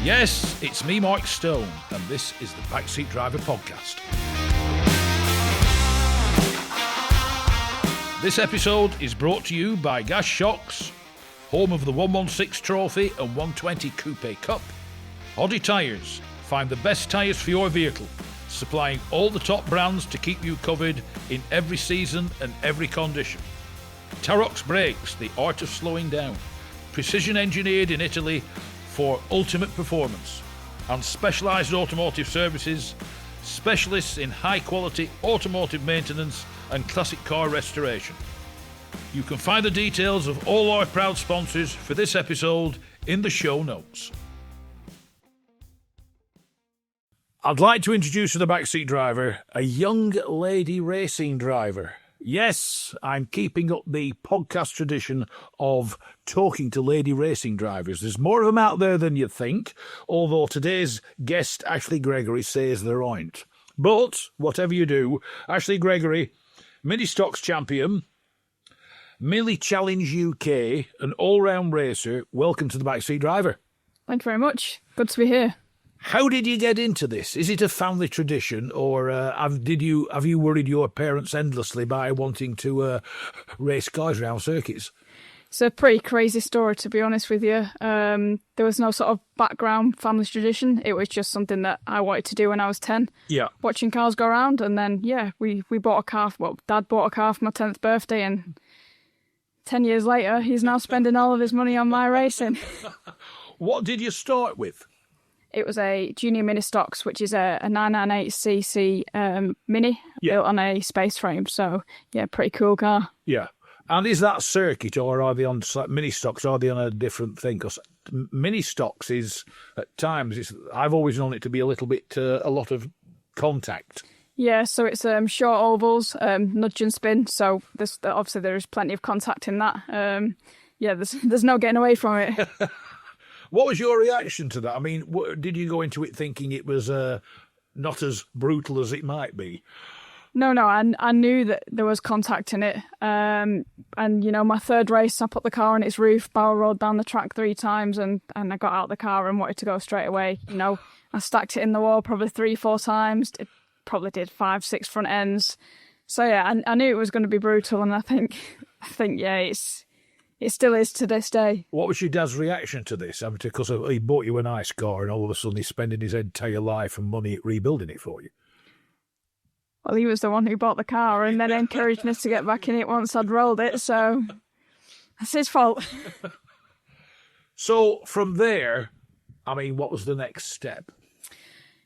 Yes, it's me, Mike Stone, and this is the Backseat Driver Podcast. This episode is brought to you by Gas Shocks, home of the 116 Trophy and 120 Coupe Cup. Hoddy Tyres, find the best tyres for your vehicle, supplying all the top brands to keep you covered in every season and every condition. Tarox Brakes, the art of slowing down, precision engineered in Italy for ultimate performance, and specialised automotive services, specialists in high-quality automotive maintenance and classic car restoration. You can find the details of all our proud sponsors for this episode in the show notes. I'd like to introduce to the Backseat Driver a young lady racing driver. Yes, I'm keeping up the podcast tradition of talking to lady racing drivers. There's more of them out there than you think, although today's guest, Ashley Gregory, says there aren't. But, whatever you do, Ashley Gregory, Mini Stocks champion, Millie Challenge UK, an all-round racer, welcome to the Backseat Driver. Thank you very much. Good to be here. How did you get into this? Is it a family tradition, or have you worried your parents endlessly by wanting to race cars around circuits? It's a pretty crazy story, to be honest with you. There was no sort of background family tradition. It was just something that I wanted to do when I was 10. Yeah. Watching cars go around, and then, we bought a car. Well, Dad bought a car for my 10th birthday, and 10 years later, he's now spending all of his money on my racing. What did you start with? It was a junior mini stocks, which is a 998cc mini built on a space frame. So, pretty cool car. Yeah. And is that circuit, or are they on mini stocks? Are they on a different thing? Because mini stocks is, at times, I've always known it to be a little bit, a lot of contact. Yeah, so it's short ovals, nudge and spin. So obviously there is plenty of contact in that. There's no getting away from it. What was your reaction to that? I mean, did you go into it thinking it was not as brutal as it might be? No, I knew that there was contact in it. And, my third race, I put the car on its roof, barrel rolled down the track 3 times, and I got out of the car and wanted to go straight away. I stacked it in the wall probably 3-4 times. It probably did 5-6 front ends. So, I knew it was going to be brutal, and I think, it still is to this day. What was your dad's reaction to this? I mean, because he bought you a nice car and all of a sudden he's spending his entire life and money rebuilding it for you. Well, he was the one who bought the car and then encouraged us to get back in it once I'd rolled it, so that's his fault. So from there, I mean, what was the next step?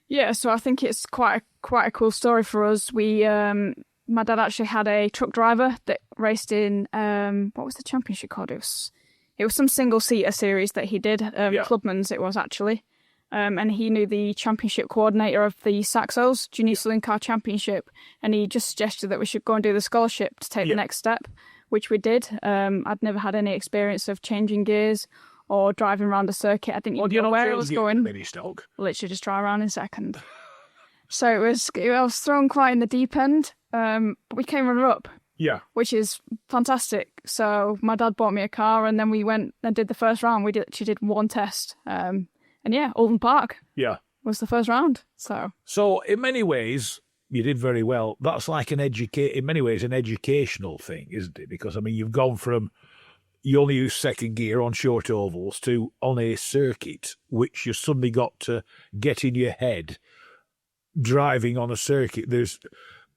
Yeah, so I think it's quite a cool story for us. My dad actually had a truck driver that raced in, what was the championship called? It was some single-seater series that he did, Clubman's it was actually. And he knew the championship coordinator of the Saxos, Junior Saloon Car Championship, and he just suggested that we should go and do the scholarship to take the next step, which we did. I'd never had any experience of changing gears or driving around a circuit. I didn't even know where it was going. Mini stock. Literally just drive around in I was thrown quite in the deep end. But we came runner-up, which is fantastic. So my dad bought me a car, and then we went and did the first round. She did one test, Alton Park was the first round. So in many ways, you did very well. That's like in many ways an educational thing, isn't it? Because, I mean, you've gone from you only use second gear on short ovals to on a circuit, which you suddenly got to get in your head driving on a circuit.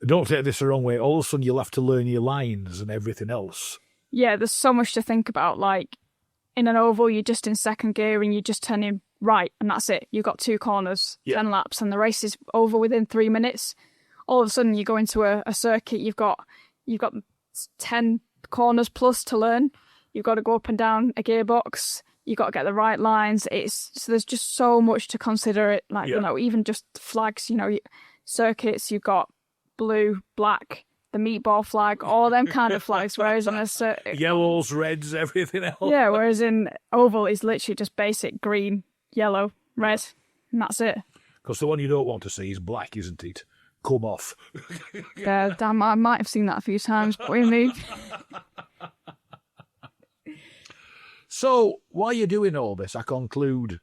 Don't take this the wrong way, all of a sudden you'll have to learn your lines and everything else. Yeah, there's so much to think about. Like, in an oval, you're just in second gear and you just turn in right, and that's it. You've got 2 corners, 10 laps, and the race is over within 3 minutes. All of a sudden, you go into a circuit, you've got 10 corners plus to learn. You've got to go up and down a gearbox. You've got to get the right lines. So there's just so much to consider. It even just flags. Circuits. You've got blue, black, the meatball flag, all them kind of flags. Whereas on a yellows, reds, everything else. Yeah. Whereas in oval is literally just basic green, yellow, red, and that's it. Because the one you don't want to see is black, isn't it? Come off. Yeah, damn, I might have seen that a few times, but we moved. So, while you're doing all this, I conclude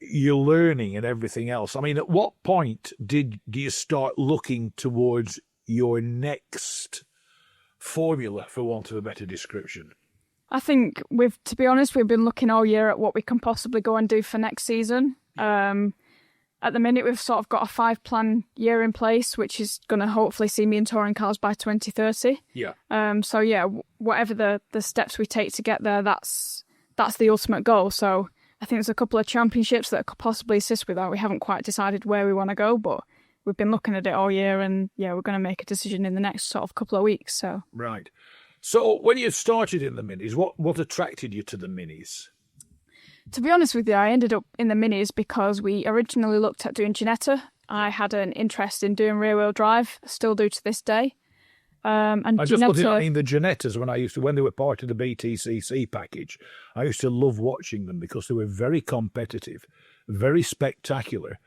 you're learning and everything else. I mean, at what point do you start looking towards your next formula, for want of a better description? I think to be honest, we've been looking all year at what we can possibly go and do for next season. At the minute, we've sort of got a 5-plan year in place, which is going to hopefully see me in touring cars by 2030. Yeah. So yeah, whatever the steps we take to get there, that's the ultimate goal. So I think there's a couple of championships that could possibly assist with that. We haven't quite decided where we want to go, but we've been looking at it all year, and yeah, we're going to make a decision in the next sort of couple of weeks. So right. So when you started in the minis, what attracted you to the minis? To be honest with you, I ended up in the minis because we originally looked at doing Ginetta. I had an interest in doing rear-wheel drive, still do to this day. And I just put it, I mean, the Ginettas, when they were part of the BTCC package, I used to love watching them because they were very competitive, very spectacular.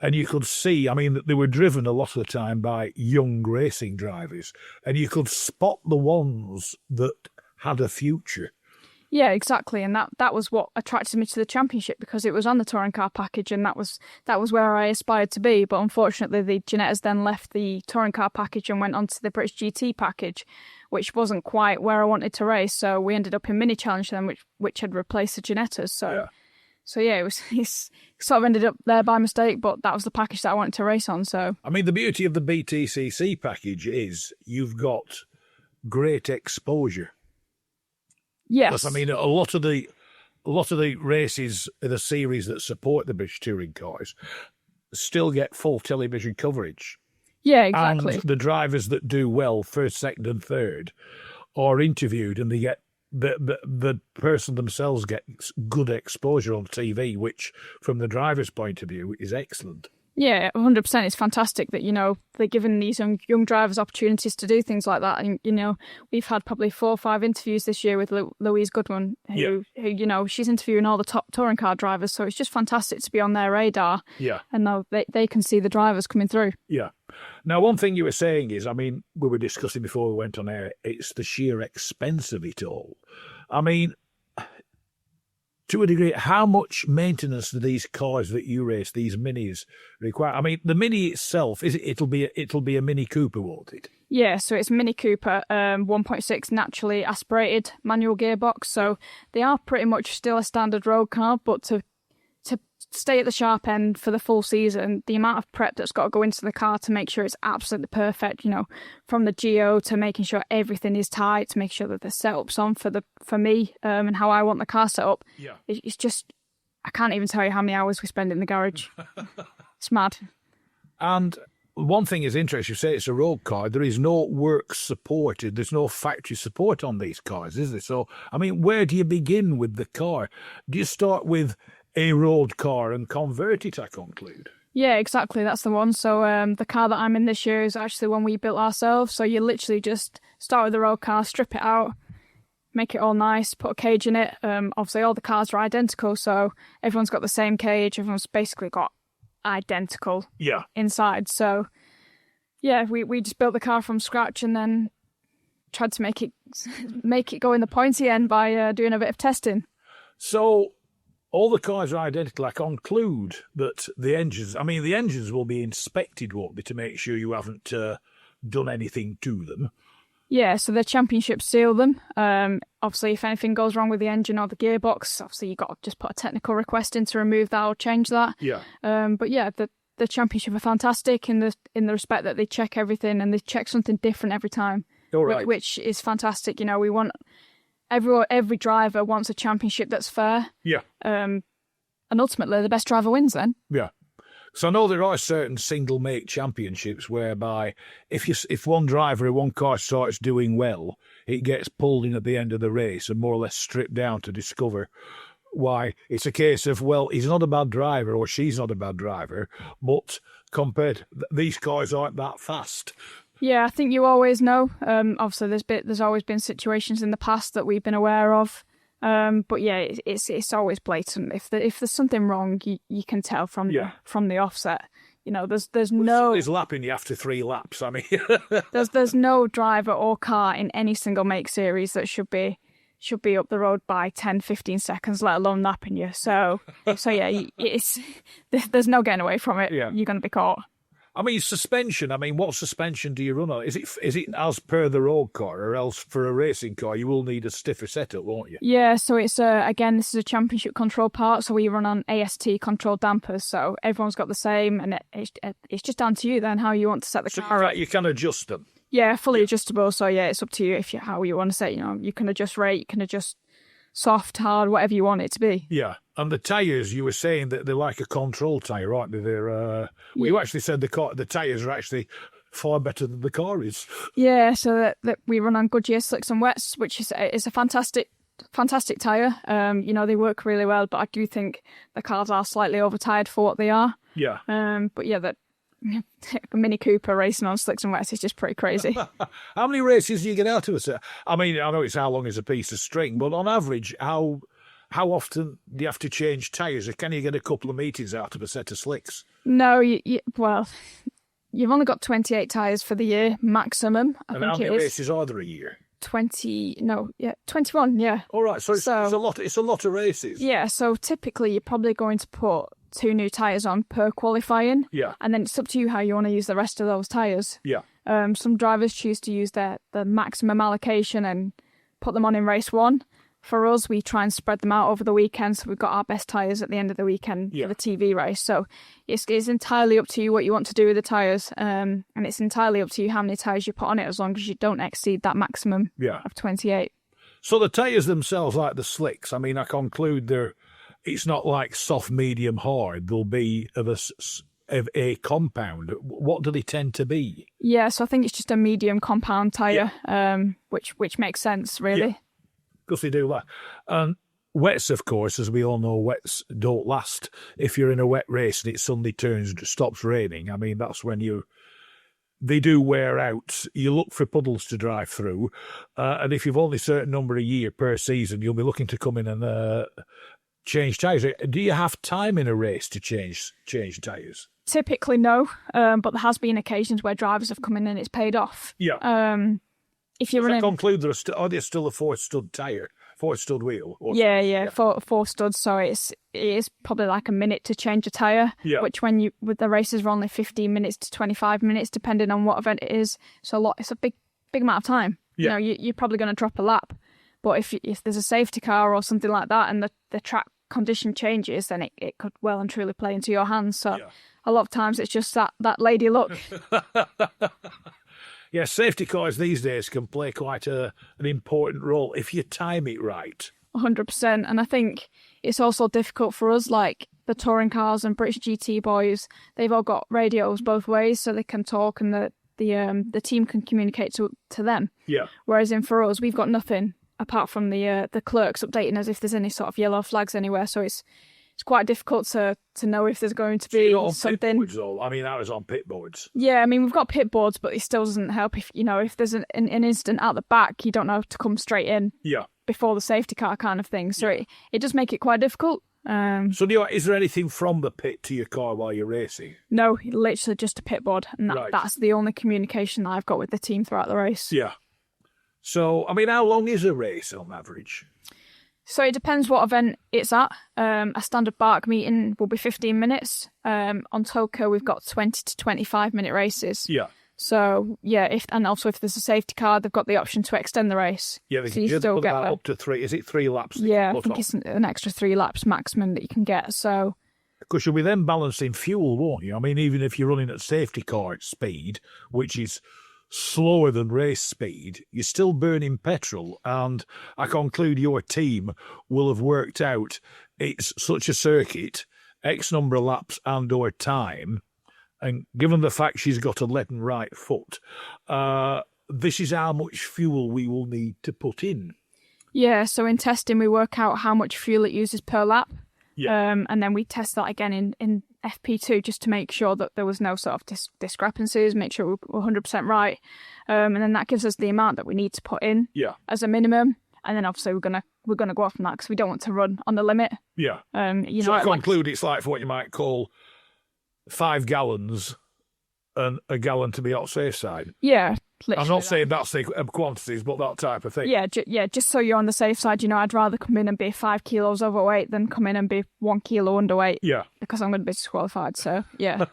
And you could see, I mean, that they were driven a lot of the time by young racing drivers, and you could spot the ones that had a future. Yeah, exactly, and that was what attracted me to the championship, because it was on the touring car package, and that was where I aspired to be. But unfortunately, the Ginettas then left the touring car package and went onto the British GT package, which wasn't quite where I wanted to race. So we ended up in Mini Challenge then, which had replaced the Ginettas. So yeah, it sort of ended up there by mistake, but that was the package that I wanted to race on. So I mean, the beauty of the BTCC package is you've got great exposure. Yes. Because, I mean, a lot of the races in the series that support the British touring cars still get full television coverage. Yeah, exactly. And the drivers that do well, first, second, and third, are interviewed, and they get the person themselves gets good exposure on TV, which, from the driver's point of view, is excellent. Yeah, 100%. It's fantastic that, they're giving these young drivers opportunities to do things like that. And, we've had probably 4 or 5 interviews this year with Louise Goodwin, who, she's interviewing all the top touring car drivers. So it's just fantastic to be on their radar. Yeah. And now they can see the drivers coming through. Yeah. Now, one thing you were saying is, I mean, we were discussing before we went on air, it's the sheer expense of it all. I mean, to a degree, how much maintenance do these cars that you race, these minis, require? I mean, the Mini itself, it'll be a Mini Cooper, won't it? Yeah, so it's Mini Cooper, 1.6 naturally aspirated manual gearbox. So they are pretty much still a standard road car, but to stay at the sharp end for the full season, the amount of prep that's got to go into the car to make sure it's absolutely perfect, from the geo to making sure everything is tight, to make sure that the setup's on for me and how I want the car set up. Yeah. It's just, I can't even tell you how many hours we spend in the garage. It's mad. And one thing is interesting, you say it's a road car, there is no work supported, there's no factory support on these cars, is there? So, I mean, where do you begin with the car? Do you start with a road car and convert it, I conclude? Yeah, exactly. That's the one. So the car that I'm in this year is actually one we built ourselves. So you literally just start with the road car, strip it out, make it all nice, put a cage in it. Obviously, all the cars are identical, so everyone's got the same cage. Everyone's basically got identical inside. So yeah, we just built the car from scratch and then tried to make it go in the pointy end by doing a bit of testing. So all the cars are identical. I conclude that the engines will be inspected, won't they, to make sure you haven't done anything to them? Yeah, so the championship seal them. Obviously, if anything goes wrong with the engine or the gearbox, obviously you've got to just put a technical request in to remove that or change that. Yeah. But yeah, the championship are fantastic in the respect that they check everything and they check something different every time. All right. Which is fantastic. We want every driver wants a championship that's fair. Yeah. And ultimately, the best driver wins then. Yeah. So I know there are certain single-make championships whereby if one driver or one car starts doing well, it gets pulled in at the end of the race and more or less stripped down to discover why. It's a case of, well, he's not a bad driver or she's not a bad driver, but these cars aren't that fast. Yeah, I think you always know. Obviously, there's always been situations in the past that we've been aware of. But yeah, it's always blatant. If there's something wrong, you can tell from the offset. There's no. There's lapping you after 3 laps. I mean, there's no driver or car in any single make series that should be should be up the road by 10, 15 seconds, let alone napping you. So yeah, there's no getting away from it. Yeah. You're going to be caught. I mean, suspension. I mean, what suspension do you run on? Is it as per the road car, or else for a racing car you will need a stiffer setup, won't you? Yeah, so it's again, this is a championship control part, so we run on AST controlled dampers, so everyone's got the same, and it's just down to you then how you want to set the car up. You can adjust them. Yeah, fully adjustable. So yeah, it's up to you how you want to set. You can adjust rate, you can adjust soft, hard, whatever you want it to be. Yeah, and the tyres, you were saying that they're like a control tyre, aren't they? You actually said the tyres are actually far better than the car is. Yeah, so that we run on Goodyear slicks and wets, which is a fantastic tyre. They work really well, but I do think the cars are slightly overtired for what they are. Yeah. But yeah, that Mini Cooper racing on slicks and wets is just pretty crazy. How many races do you get out of it? I mean, I know it's how long is a piece of string, but on average, how often do you have to change tyres? Or can you get a couple of meetings out of a set of slicks? No, well, you've only got 28 tyres for the year maximum. I think how many races are there a year? 21, yeah. All right, so it's a lot of races. Yeah, so typically you're probably going to put 2 new tyres on per qualifying. Yeah. And then it's up to you how you want to use the rest of those tyres. Yeah. Some drivers choose to use the maximum allocation and put them on in race 1. For us, we try and spread them out over the weekend, so we've got our best tyres at the end of the weekend for the TV race. So it's entirely up to you what you want to do with the tyres, and it's entirely up to you how many tyres you put on it, as long as you don't exceed that maximum of 28. So the tyres themselves, like the slicks, I mean, I conclude it's not like soft, medium, hard. They'll be of a compound. What do they tend to be? Yeah, so I think it's just a medium compound tyre, which makes sense, really. Yeah. Because they do that. And wets, of course, as we all know, wets don't last. If you're in a wet race and it suddenly stops raining, I mean, that's when they do wear out. You look for puddles to drive through, and if you've only a certain number a year per season, you'll be looking to come in and change tyres. Do you have time in a race to change tyres? Typically, no, but there has been occasions where drivers have come in and it's paid off. Yeah. If you're running, I conclude there's still a 4-stud tyre, 4-stud wheel. Yeah. Four studs. So it is probably like a minute to change a tyre. Yeah. Which with the races are only 15 minutes to 25 minutes, depending on what event it is. So it's a big amount of time. Yeah. You're probably going to drop a lap. But if there's a safety car or something like that, and the track condition changes, then it could well and truly play into your hands. So a lot of times it's just that lady luck. Yeah, safety cars these days can play quite an important role if you time it right. 100%. And I think it's also difficult for us, like the touring cars and British GT boys, they've all got radios both ways so they can talk and the team can communicate to them. Yeah. Whereas for us, we've got nothing apart from the clerks updating us if there's any sort of yellow flags anywhere. So it's quite difficult to know if there's going to be something. I mean, that was on pit boards. Yeah, I mean, we've got pit boards, but it still doesn't help if there's an incident out the back, you don't know to come straight in. Yeah. Before the safety car kind of thing. So it does make it quite difficult. So is there anything from the pit to your car while you're racing? No, literally just a pit board. And that's the only communication that I've got with the team throughout the race. Yeah. So, I mean, how long is a race on average? So it depends what event it's at. A standard Bark meeting will be 15 minutes. On Toco, we've got 20 to 25 minute races. Yeah. So, yeah, if there's a safety car, they've got the option to extend the race. Yeah, they so can you still get up to 3. Is it 3 laps? Yeah, I think it's an extra 3 laps maximum that you can get. So, because you'll be then balancing fuel, won't you? I mean, even if you're running at safety car speed, which is slower than race speed, you're still burning petrol. And I conclude your team will have worked out it's such a circuit, X number of laps and or time. And given the fact she's got a leaden right foot, this is how much fuel we will need to put in. Yeah, so in testing, we work out how much fuel it uses per lap. Yeah. And then we test that again in FP2 just to make sure that there was no sort of discrepancies, make sure we're 100% right. And then that gives us the amount that we need to put in as a minimum. And then obviously we're gonna go off on that because we don't want to run on the limit. Yeah. So I conclude it's like what you might call 5 gallons and a gallon to be on safe side. Yeah, literally. I'm not saying that's the quantities, but that type of thing. Yeah, just so you're on the safe side. I'd rather come in and be 5 kilos overweight than come in and be 1 kilo underweight. Yeah. Because I'm going to be disqualified. So, yeah,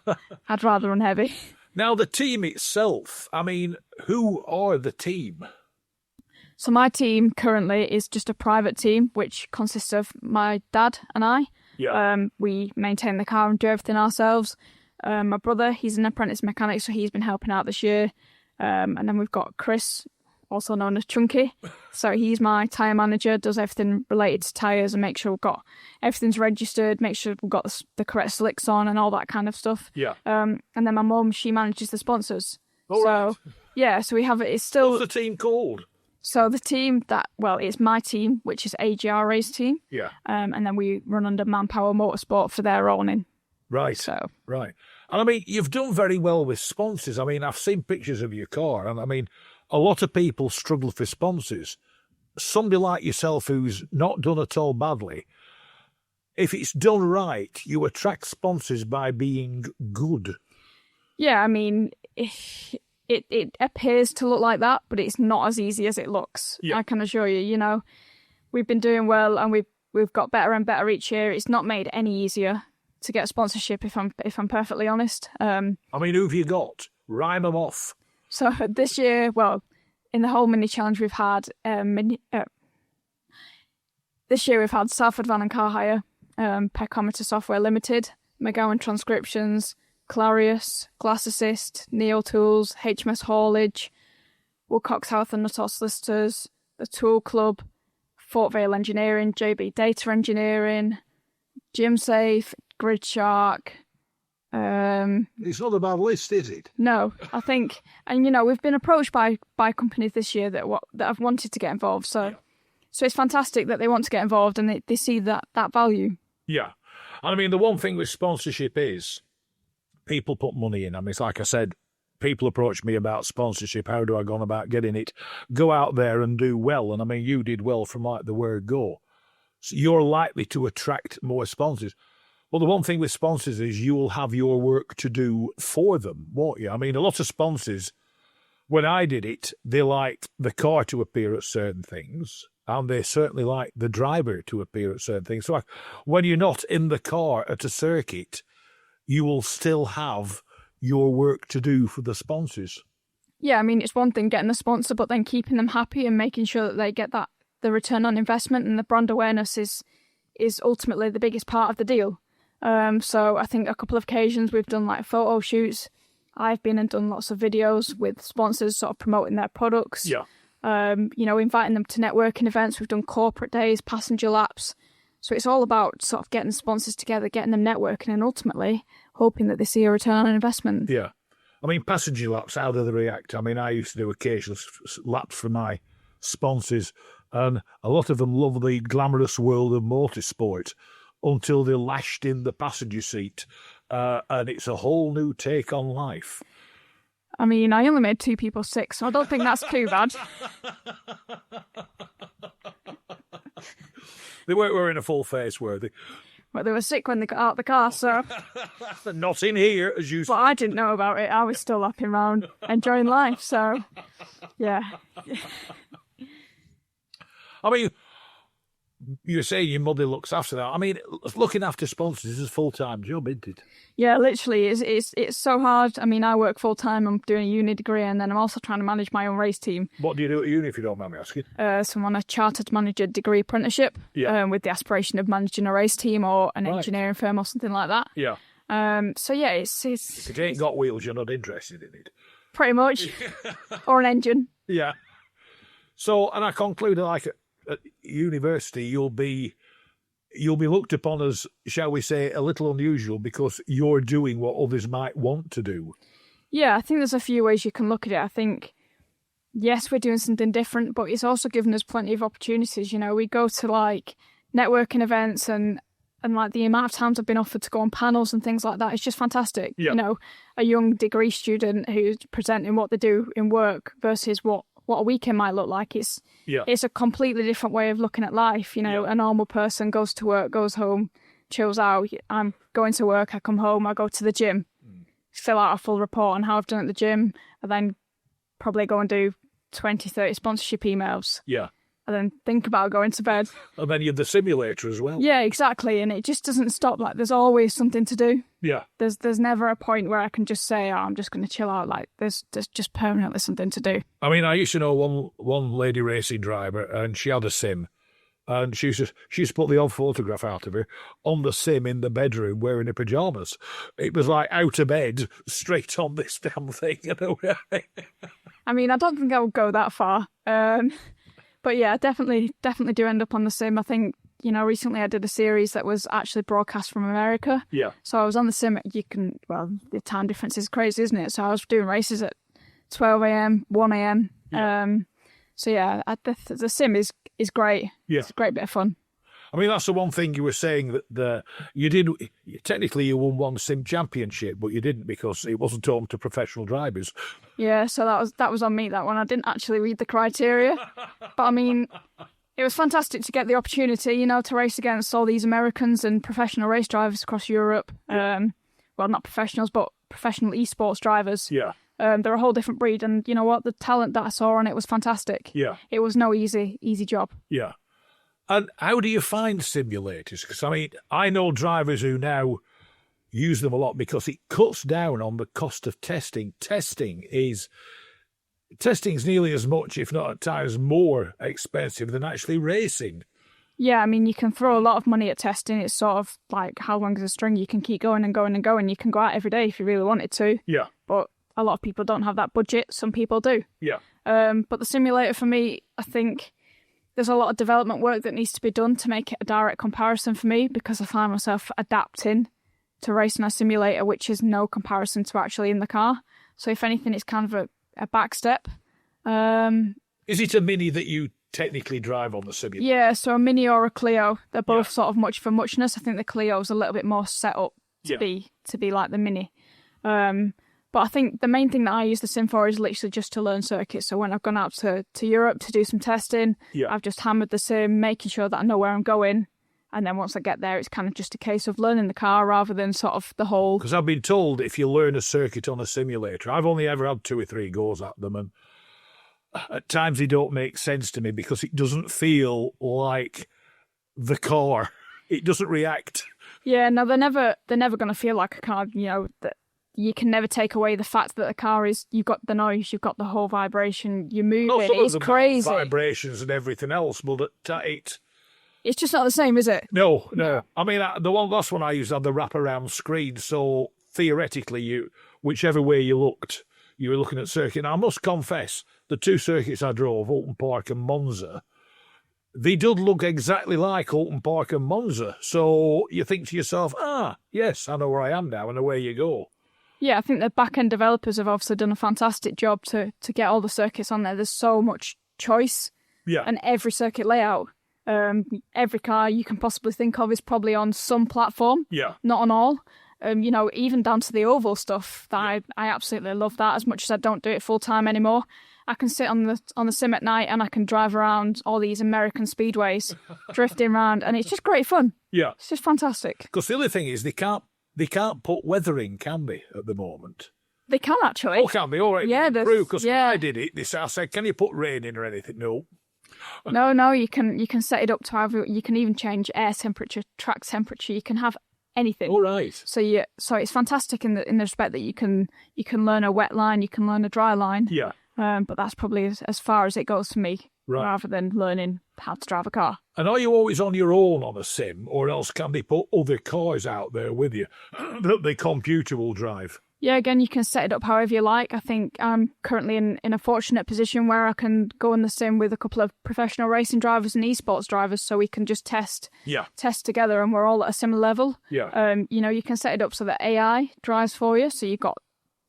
I'd rather run heavy. Now, the team itself, I mean, who are the team? So my team currently is just a private team, which consists of my dad and I. Yeah. We maintain the car and do everything ourselves. My brother, he's an apprentice mechanic, so he's been helping out this year. And then we've got Chris, also known as Chunky. So he's my tyre manager, does everything related to tyres and make sure we've got everything's registered, make sure we've got the correct slicks on and all that kind of stuff. Yeah. And then my mum, she manages the sponsors. All right. Yeah, so we have it. It's still... What's the team called? So the team it's my team, which is AGR Race Team. Yeah. And then we run under Manpower Motorsport for their owning. Right. So. Right. And I mean, you've done very well with sponsors. I mean, I've seen pictures of your car, and I mean, a lot of people struggle for sponsors. Somebody like yourself who's not done at all badly, if it's done right, you attract sponsors by being good. Yeah, I mean, it appears to look like that, but it's not as easy as it looks. Yeah. I can assure you, we've been doing well and we've got better and better each year. It's not made any easier to get sponsorship, if I'm perfectly honest. I mean, who have you got? Rhyme them off. So this year, well, in the whole mini challenge we've had, this year we've had Salford Van and Car Hire, Pecometer Software Limited, McGowan Transcriptions, Clarius, Glass Assist, Neo Tools, HMS Haulage, Woodcock's Health and Nuttall Solicitors, the Tool Club, Fort Vale Engineering, JB Data Engineering, GymSafe, Grid Shark. It's not a bad list, is it? No, I think, and we've been approached by companies this year that have wanted to get involved. So it's fantastic that they want to get involved and they see that value. Yeah, and I mean the one thing with sponsorship is people put money in. I mean, it's like I said, people approach me about sponsorship. How do I go on about getting it? Go out there and do well. And I mean, you did well from like the word go. So you're likely to attract more sponsors. Well, the one thing with sponsors is you will have your work to do for them, won't you? I mean, a lot of sponsors, when I did it, they liked the car to appear at certain things, and they certainly like the driver to appear at certain things. So when you're not in the car at a circuit, you will still have your work to do for the sponsors. Yeah, I mean, it's one thing getting the sponsor, but then keeping them happy and making sure that they get the return on investment, and the brand awareness is ultimately the biggest part of the deal. So I think a couple of occasions we've done like photo shoots. I've been and done lots of videos with sponsors sort of promoting their products. Yeah. Inviting them to networking events. We've done corporate days, passenger laps. So it's all about sort of getting sponsors together, getting them networking, and ultimately hoping that they see a return on investment. Yeah. I mean, passenger laps, how do they react? I mean, I used to do occasional laps for my sponsors, and a lot of them love the glamorous world of motorsport until they're lashed in the passenger seat, and it's a whole new take on life. I mean, I only made 2 people sick, so I don't think that's too bad. They weren't wearing a full face, were they? Well, they were sick when they got out of the car, so... Not in here, as you said. But I didn't know about it. I was still lapping around, enjoying life, so... Yeah. I mean, you're saying your mother looks after that. I mean, looking after sponsors is a full-time job, isn't it? Yeah, literally, it's so hard. I mean, I work full-time. I'm doing a uni degree, and then I'm also trying to manage my own race team. What do you do at uni, if you don't mind me asking? So I'm on a chartered manager degree apprenticeship, with the aspiration of managing a race team or an engineering firm or something like that. Yeah. So yeah, it's if it ain't got wheels, you're not interested in it. Pretty much. Or an engine. Yeah. So, and I concluded, like, at university, you'll be looked upon as, shall we say, a little unusual because you're doing what others might want to do. Yeah, I think there's a few ways you can look at it. I think, yes, we're doing something different, but it's also given us plenty of opportunities. We go to like networking events and like the amount of times I've been offered to go on panels and things like that, it's just fantastic. Yeah. A young degree student who's presenting what they do in work versus what a weekend might look like. It's a completely different way of looking at life. A normal person goes to work, goes home, chills out. I'm going to work, I come home, I go to the gym. fill out a full report on how I've done at the gym, and then probably go and do 20, 30 sponsorship emails. Yeah. And then think about going to bed. And then you have the simulator as well. Yeah, exactly. And it just doesn't stop. Like, there's always something to do. Yeah. There's never a point where I can just say, I'm just going to chill out. Like, there's just permanently something to do. I mean, I used to know one lady racing driver, and she had a sim. And she used to put the odd photograph out of her on the sim in the bedroom wearing her pyjamas. It was like out of bed, straight on this damn thing. You know? I mean, I don't think I would go that far. But yeah, definitely do end up on the sim. I think, recently I did a series that was actually broadcast from America. Yeah. So I was on the sim. The time difference is crazy, isn't it? So I was doing races at 12 a.m., 1 a.m. Yeah. So yeah, the sim is great. Yeah. It's a great bit of fun. I mean, that's the one thing you were saying that technically you won one sim championship, but you didn't because it wasn't open to professional drivers. Yeah, so that was on me, that one. I didn't actually read the criteria. But I mean, it was fantastic to get the opportunity, to race against all these Americans and professional race drivers across Europe. Yeah. Well, not professionals, but professional esports drivers. Yeah. They're a whole different breed. And you know what? The talent that I saw on it was fantastic. Yeah. It was no easy job. Yeah. And how do you find simulators? Because, I mean, I know drivers who now use them a lot because it cuts down on the cost of testing. Testing's nearly as much, if not at times more expensive than actually racing. Yeah, I mean, you can throw a lot of money at testing. It's sort of like how long is a string? You can keep going and going and going. You can go out every day if you really wanted to. Yeah. But a lot of people don't have that budget. Some people do. Yeah. But the simulator for me, I think there's a lot of development work that needs to be done to make it a direct comparison for me, because I find myself adapting to racing a simulator, which is no comparison to actually in the car. So if anything, it's kind of a back step. Is it a Mini that you technically drive on the simulator? Yeah, so a Mini or a Clio. They're both sort of much for muchness. I think the Clio is a little bit more set up to be like the Mini. But I think the main thing that I use the sim for is literally just to learn circuits. So when I've gone out to Europe to do some testing, I've just hammered the sim, making sure that I know where I'm going. And then once I get there, it's kind of just a case of learning the car rather than sort of the whole... Because I've been told if you learn a circuit on a simulator, I've only ever had 2 or 3 goes at them, and at times they don't make sense to me because it doesn't feel like the car. It doesn't react. Yeah, no, they're never going to feel like a car, that... You can never take away the fact that the car is, you've got the noise, you've got the whole vibration, you're moving, it's crazy. Vibrations and everything else, but it's just not the same, is it? No. I mean, the last one I used had the wraparound screen, so theoretically, whichever way you looked, you were looking at circuit. And I must confess, the 2 circuits I drove, Alton Park and Monza, they did look exactly like Alton Park and Monza. So you think to yourself, yes, I know where I am now, and away you go. Yeah, I think the back-end developers have obviously done a fantastic job to get all the circuits on there. There's so much choice. Yeah. And every circuit layout, every car you can possibly think of is probably on some platform. Yeah. Not on all. Even down to the oval stuff. I absolutely love that, as much as I don't do it full-time anymore. I can sit on the sim at night and I can drive around all these American speedways, drifting around, and it's just great fun. Yeah. It's just fantastic. Because the other thing is they can't put weathering, can they, at the moment? They can, actually. Oh, can they? All right. Yeah. Because when I did it, I said, can you put rain in or anything? No. No, you can set it up to have, you can even change air temperature, track temperature, you can have anything. All right. So it's fantastic in the respect that you can learn a wet line, you can learn a dry line. Yeah. But that's probably as far as it goes for me, rather than learning how to drive a car. And are you always on your own on a sim, or else can they put other cars out there with you that the computer will drive? Yeah, again, you can set it up however you like. I think I'm currently in a fortunate position where I can go in the sim with a couple of professional racing drivers and esports drivers, so we can just test together, and we're all at a similar level. Yeah. You can set it up so that AI drives for you, so you've got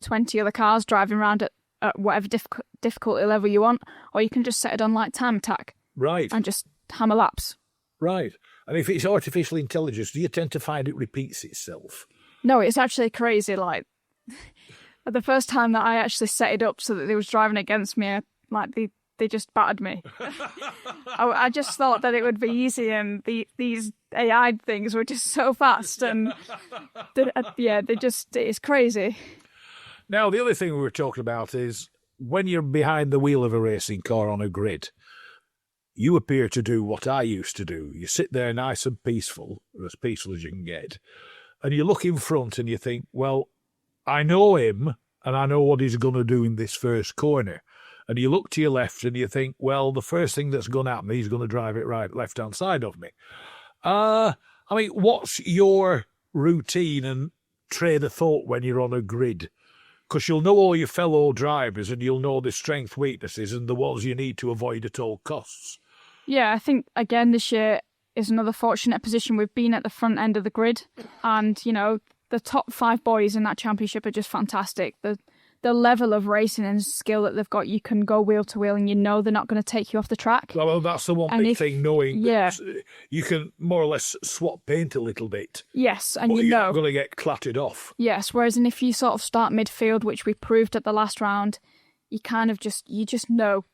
20 other cars driving around at whatever difficulty level you want, or you can just set it on like time attack. Right. And just hammer laps. Right. And if it's artificial intelligence, do you tend to find it repeats itself? No, it's actually crazy. Like, the first time that I actually set it up so that they was driving against me, they just battered me. I just thought that it would be easy, and these AI things were just so fast, and it's crazy. Now, the other thing we were talking about is when you're behind the wheel of a racing car on a grid, you appear to do what I used to do. You sit there nice and peaceful, or as peaceful as you can get, and you look in front and you think, well, I know him and I know what he's going to do in this first corner. And you look to your left and you think, well, the first thing that's going to happen, he's going to drive it right, left-hand side of me. I mean, what's your routine and train of thought when you're on a grid? Because you'll know all your fellow drivers and you'll know the strength, weaknesses and the ones you need to avoid at all costs. Yeah, I think, again, this year is another fortunate position. We've been at the front end of the grid and, you know, the top 5 boys in that championship are just fantastic. The level of racing and skill that they've got, you can go wheel to wheel and you know they're not going to take you off the track. Well, that's the one big thing, knowing that you can more or less swap paint a little bit. Yes, and you're not going to get clattered off. Yes, whereas if you sort of start midfield, which we proved at the last round, you kind of just know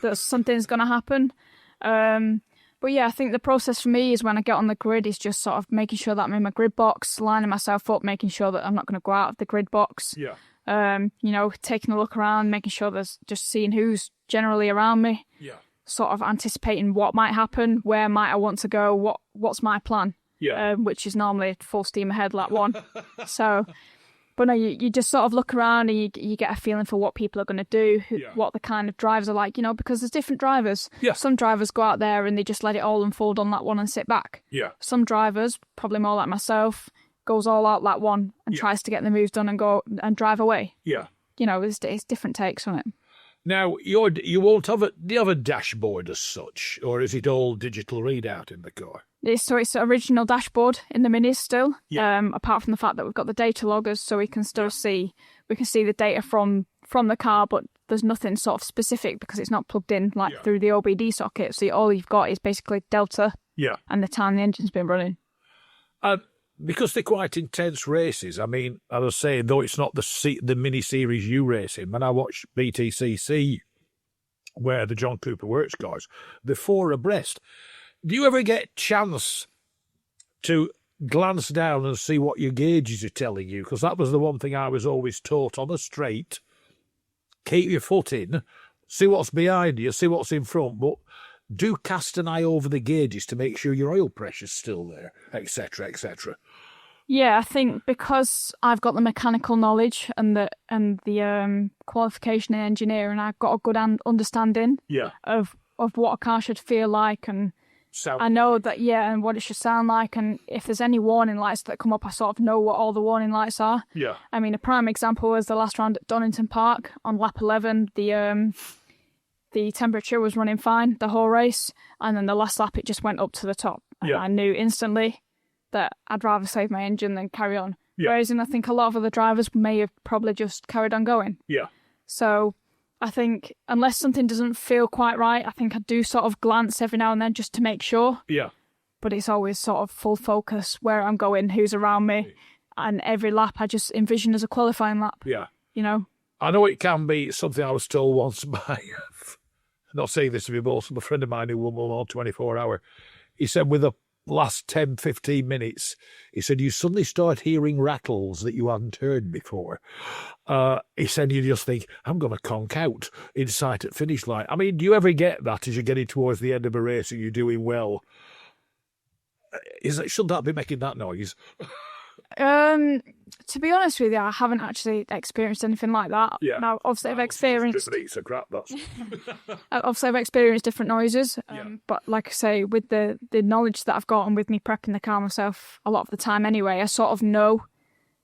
that something's going to happen. But yeah, I think the process for me is when I get on the grid is just sort of making sure that I'm in my grid box, lining myself up, making sure that I'm not going to go out of the grid box. Yeah. You know, taking a look around, making sure there's just seeing who's generally around me. Yeah. Sort of anticipating what might happen, where might I want to go, what's my plan. Yeah. Which is normally full steam ahead lap 1. So, but no, you just sort of look around and you get a feeling for what people are going to do, what the kind of drivers are like, you know, because there's different drivers. Yeah. Some drivers go out there and they just let it all unfold on lap 1 and sit back. Yeah. Some drivers, probably more like myself, goes all out lap 1 and tries to get the moves done and go and drive away. Yeah. You know, it's different takes on it. Now, you won't have do you have a dashboard as such, or is it all digital readout in the car? It's original dashboard in the Minis still. Yeah. Apart from the fact that we've got the data loggers, so we can still see the data from the car, but there's nothing sort of specific because it's not plugged in through the OBD socket. So all you've got is basically delta. Yeah. And the time the engine's been running. Because they're quite intense races. I mean, as I was saying, though it's not the mini series you race in, when I watched BTCC, where the John Cooper Works guys, they're 4 abreast. Do you ever get a chance to glance down and see what your gauges are telling you? Because that was the one thing I was always taught on a straight. Keep your foot in, see what's behind you, see what's in front, but do cast an eye over the gauges to make sure your oil pressure's still there, etc., etc. Yeah, I think because I've got the mechanical knowledge and the qualification in engineering, I've got a good understanding of what a car should feel like, and I know that and what it should sound like, and if there's any warning lights that come up, I sort of know what all the warning lights are. Yeah. I mean, a prime example was the last round at Donington Park on lap 11. The temperature was running fine the whole race, and then the last lap it just went up to the top. And I knew instantly that I'd rather save my engine than carry on. Yeah. Whereas I think a lot of other drivers may have probably just carried on going. Yeah. So I think unless something doesn't feel quite right, I think I do sort of glance every now and then just to make sure. Yeah. But it's always sort of full focus where I'm going, who's around me, and every lap I just envision as a qualifying lap. Yeah. You know? I know it can be something I was told once by, not saying this to be boastful, a friend of mine who won one on 24-hour. He said with the last 10, 15 minutes, he said, you suddenly start hearing rattles that you hadn't heard before. He said, you just think, I'm going to conk out in sight at finish line. I mean, do you ever get that as you're getting towards the end of a race and you're doing well? Should that be making that noise? To be honest with you, I haven't actually experienced anything like that. Yeah. Now, obviously, I've experienced. It's a crap. That's. Obviously, I've experienced different noises. But like I say, with the knowledge that I've got and with me prepping the car myself a lot of the time anyway, I sort of know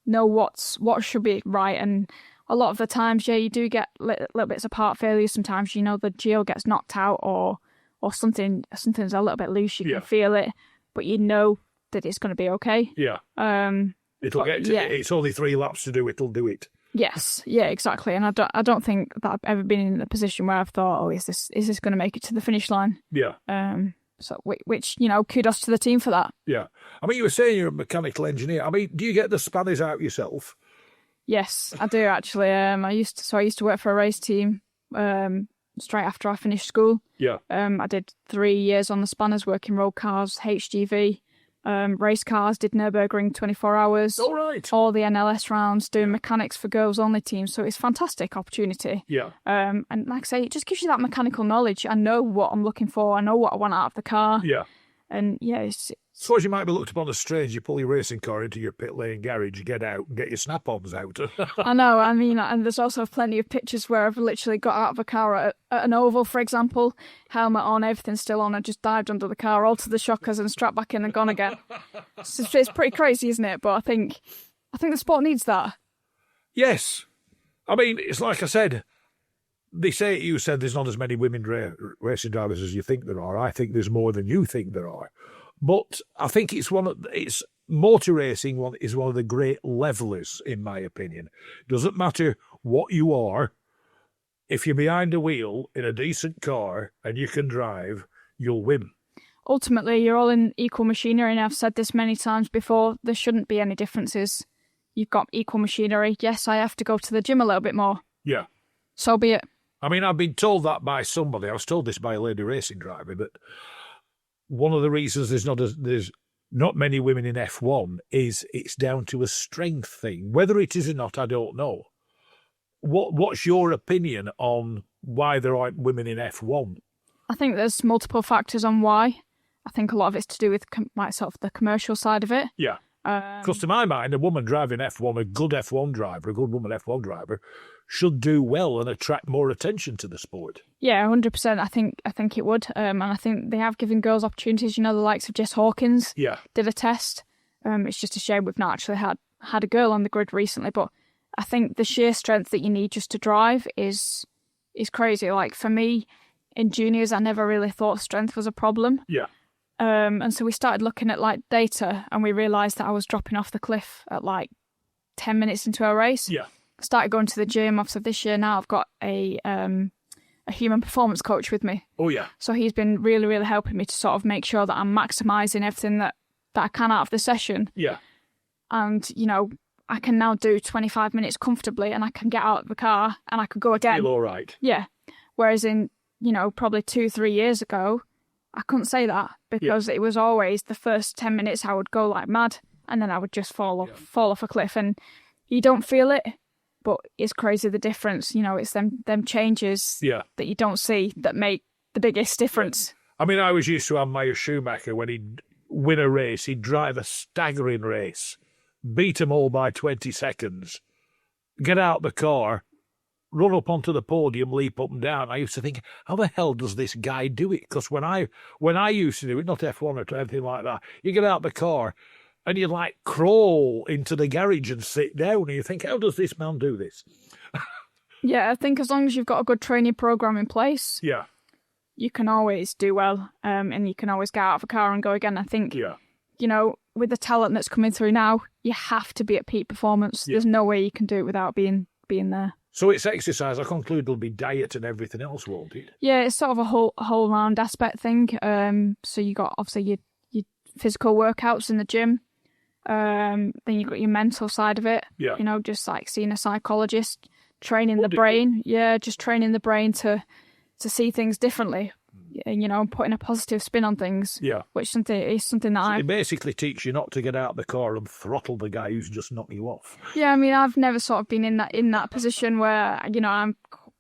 what should be right. And a lot of the times, you do get little bits of part failures. Sometimes, the geo gets knocked out or something's a little bit loose. You can feel it, but you know that it's going to be okay. Yeah. It'll get. It's only 3 laps to do. It'll do it. Yes. Yeah. Exactly. And I don't think that I've ever been in a position where I've thought, oh, is this going to make it to the finish line? Yeah. So which kudos to the team for that. Yeah. I mean, you were saying you're a mechanical engineer. I mean, do you get the spanners out yourself? Yes, I do actually. I used to work for a race team. Straight after I finished school. Yeah. I did 3 years on the spanners, working road cars, HGV. race cars, did Nürburgring 24 hours. All right. All the NLS rounds, doing mechanics for girls only teams. So it's a fantastic opportunity. Yeah. And like I say, it just gives you that mechanical knowledge. I know what I'm looking for. I know what I want out of the car. Yeah. And yeah, it's... Suppose you might be looked upon as strange. You pull your racing car into your pit lane garage, you get out and get your snap-ons out. I know. I mean, and there's also plenty of pictures where I've literally got out of a car at an oval, for example, helmet on, everything still on. I just dived under the car, altered the shockers and strapped back in and gone again. It's pretty crazy, isn't it? But I think the sport needs that. Yes. I mean, it's like I said, you said there's not as many women racing drivers as you think there are. I think there's more than you think there are. But I think motor racing is one of the great levelers, in my opinion. Doesn't matter what you are, if you're behind a wheel in a decent car and you can drive, you'll win. Ultimately, you're all in equal machinery, and I've said this many times before, there shouldn't be any differences. You've got equal machinery. Yes, I have to go to the gym a little bit more. Yeah. So be it. I mean, I've been told that by somebody. I was told this by a lady racing driver, that one of the reasons there's not many women in F1 is it's down to a strength thing. Whether it is or not, I don't know. What's your opinion on why there aren't women in F1? I think there's multiple factors on why. I think a lot of it's to do with the commercial side of it. Yeah. Because to my mind, a woman driving F1, a good woman F1 driver, should do well and attract more attention to the sport. Yeah, 100%. I think it would. And I think they have given girls opportunities. You know, the likes of Jess Hawkins did a test. It's just a shame we've not actually had a girl on the grid recently. But I think the sheer strength that you need just to drive is crazy. Like, for me, in juniors, I never really thought strength was a problem. Yeah. And so we started looking at like data, and we realised that I was dropping off the cliff at like 10 minutes into a race. Yeah. I started going to the gym. After this year now, I've got a human performance coach with me. Oh, yeah. So he's been really, really helping me to sort of make sure that I'm maximising everything that I can out of the session. Yeah. And, you know, I can now do 25 minutes comfortably, and I can get out of the car and I could go again. Feel all right. Yeah. Whereas in, you know, probably 2-3 years ago, I couldn't say that because it was always the first 10 minutes I would go like mad, and then I would just fall off a cliff, and you don't feel it, but it's crazy the difference. You know, it's them changes that you don't see that make the biggest difference. I mean, I was used to Michael Schumacher, when he'd win a race, he'd drive a staggering race, beat them all by 20 seconds, get out the car, run up onto the podium, leap up and down. I used to think, how the hell does this guy do it? Because when I used to do it, not F1 or anything like that, you get out the car and you like crawl into the garage and sit down, and you think, how does this man do this? Yeah, I think as long as you've got a good training program in place, you can always do well, and you can always get out of a car and go again. I think, you know, with the talent that's coming through now, you have to be at peak performance. There's no way you can do it without being there. So it's exercise. I conclude there'll be diet and everything else, won't it? Yeah, it's sort of a whole round aspect thing. So you got obviously your physical workouts in the gym. Then you've got your mental side of it. Yeah. You know, just like seeing a psychologist, training the brain. Yeah, just training the brain to see things differently. You know, putting a positive spin on things. Yeah. Which is something that It basically teaches you not to get out of the car and throttle the guy who's just knocked you off. Yeah, I mean, I've never sort of been in that position where, you know,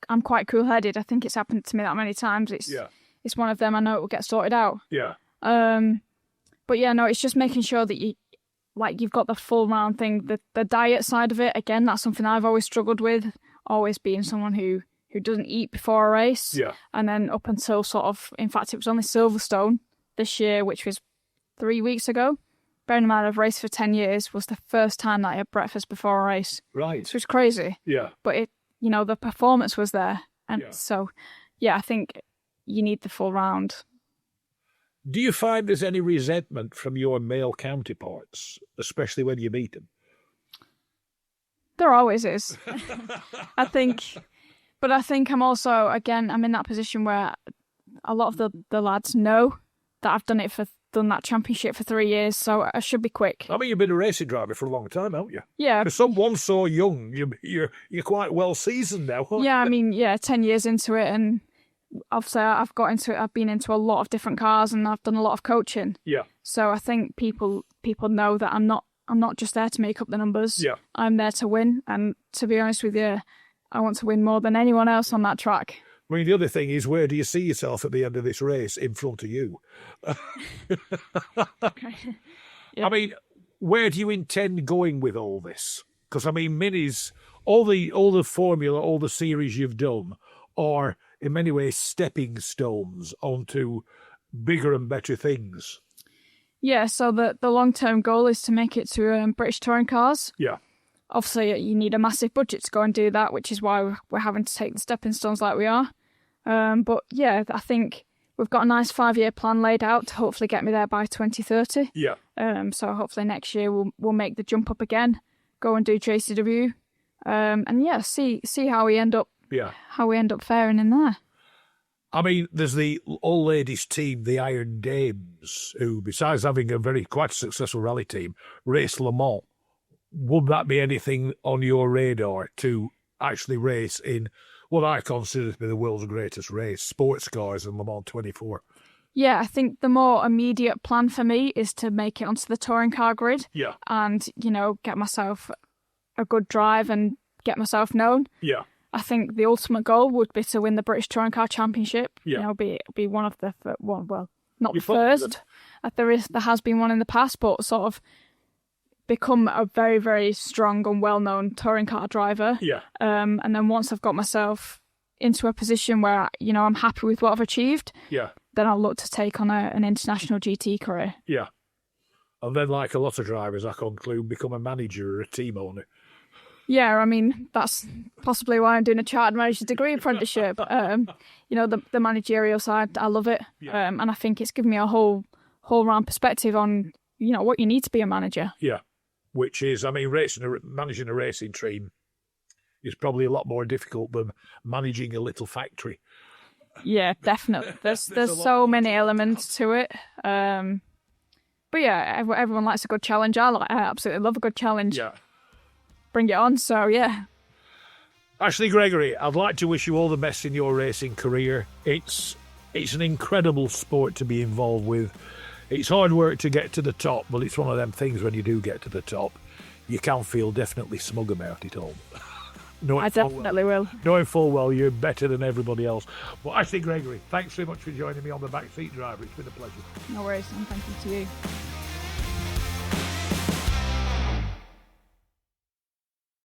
I'm quite cool-headed. I think it's happened to me that many times. It's one of them. I know it will get sorted out. Yeah. But yeah, no, it's just making sure that you've got the full round thing. The diet side of it, again, that's something I've always struggled with. Always being someone who doesn't eat before a race. Yeah. And then up until sort of, in fact, it was only Silverstone this year, which was 3 weeks ago. Bearing in mind I've raced for 10 years, was the first time that I had breakfast before a race. Right. So it's crazy. Yeah. But the performance was there. And so, yeah, I think you need the full round. Do you find there's any resentment from your male counterparts, especially when you meet them? There always is. I think I'm also, again, I'm in that position where a lot of the lads know that I've done that championship for 3 years, so I should be quick. I mean, you've been a racing driver for a long time, haven't you? Yeah. For someone so young, you're quite well seasoned now, aren't you? Yeah, I mean, 10 years into it, and obviously I've been into a lot of different cars and I've done a lot of coaching. Yeah. So I think people know that I'm not just there to make up the numbers. Yeah. I'm there to win. And to be honest with you, I want to win more than anyone else on that track. I mean, the other thing is, where do you see yourself at the end of this race in front of you? Okay. Yeah. I mean, where do you intend going with all this? Because, I mean, minis, all the formula, all the series you've done are, in many ways, stepping stones onto bigger and better things. Yeah, so the long-term goal is to make it to British touring cars. Yeah. Obviously, you need a massive budget to go and do that, which is why we're having to take the stepping stones like we are. But yeah, I think we've got a nice 5-year plan laid out to hopefully get me there by 2030. Yeah. So hopefully next year we'll make the jump up again, go and do JCW, and yeah, see how we end up. Yeah. How we end up faring in there. I mean, there's the all ladies team, the Iron Dames, who, besides having a quite successful rally team, race Le Mans. Would that be anything on your radar to actually race in what I consider to be the world's greatest race, sports cars in Le Mans 24? Yeah, I think the more immediate plan for me is to make it onto the touring car grid. Yeah. And, get myself a good drive and get myself known. Yeah. I think the ultimate goal would be to win the British Touring Car Championship. Yeah. Be one of the not the first. There has been one in the past, but sort of become a very, very strong and well-known touring car driver. Yeah. And then once I've got myself into a position where, I'm happy with what I've achieved, yeah, then I'll look to take on an international GT career. Yeah. And then, like a lot of drivers, I conclude, become a manager or a team owner. Yeah, I mean, that's possibly why I'm doing a chartered manager's degree apprenticeship. The managerial side, I love it. Yeah. And I think it's given me a whole round perspective on, what you need to be a manager. Yeah. Which is, I mean, managing a racing team is probably a lot more difficult than managing a little factory. Yeah, definitely. There's so many elements to it. But yeah, everyone likes a good challenge. I absolutely love a good challenge. Yeah. Bring it on, so yeah. Ashley Gregory, I'd like to wish you all the best in your racing career. It's an incredible sport to be involved with. It's hard work to get to the top, but it's one of them things when you do get to the top, you can feel definitely smug about it all. I definitely will. Knowing full well you're better than everybody else. Well, Ashley Gregory, thanks so much for joining me on the Backseat Driver. It's been a pleasure. No worries, and thank you to you.